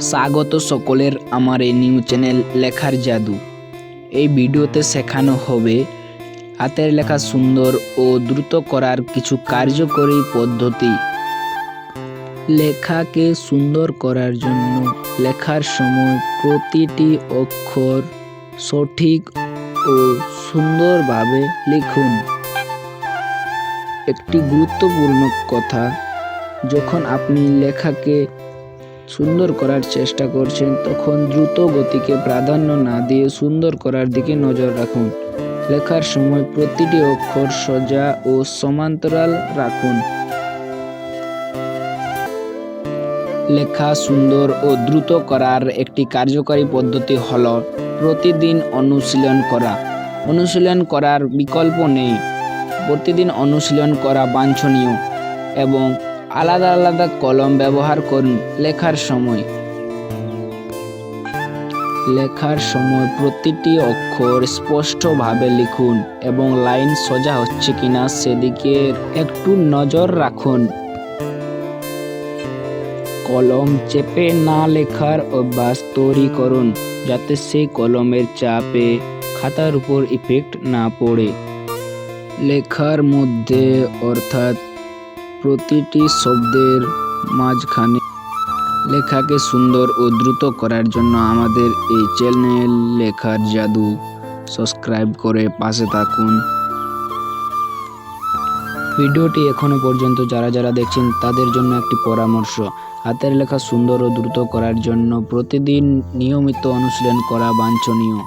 স্বাগত সকলের আমার এই নিউ চ্যানেল লেখার জাদু। এই ভিডিওতে শেখানো হবে হাতের লেখা সুন্দর ও দ্রুত করার কিছু কার্যকরী পদ্ধতি। লেখাকে সুন্দর করার জন্য লেখার সময় প্রতিটি অক্ষর সঠিক ও সুন্দরভাবে লিখুন। একটি গুরুত্বপূর্ণ কথা, যখন আপনি লেখাকে সুন্দর করার চেষ্টা করছেন তখন দ্রুত গতিকে প্রাধান্য না দিয়ে সুন্দর করার দিকে নজর রাখুন। লেখার সময় প্রতিটি অক্ষর সোজা ও সমান্তরাল রাখুন। লেখা সুন্দর ও দ্রুত করার একটি কার্যকরী পদ্ধতি হল প্রতিদিন অনুশীলন করা। অনুশীলন করার বিকল্প নেই। প্রতিদিন অনুশীলন করা বাঞ্ছনীয় এবং আলাদা আলাদা কলম ব্যবহার করুন। লেখার সময় প্রতিটি অক্ষর স্পষ্টভাবে লিখুন এবং লাইন সোজা হচ্ছে কিনা সেদিকে একটু নজর রাখুন। কলম চেপে না লেখার অভ্যাস তৈরি করুন, যাতে সেই কলমের চাপে খাতার উপর ইফেক্ট না পড়ে। লেখার মধ্যে অর্থাৎ প্রতিটি শব্দের মাঝখানে লেখাকে সুন্দর ও দ্রুত করার জন্য আমাদের এই চ্যানেল লেখার জাদু সাবস্ক্রাইব করে পাশে থাকুন। ভিডিওটি এখনো পর্যন্ত যারা দেখছেন তাদের জন্য একটি পরামর্শ, হাতের লেখা সুন্দর ও দ্রুত করার জন্য প্রতিদিন নিয়মিত অনুশীলন করা বাঞ্ছনীয়।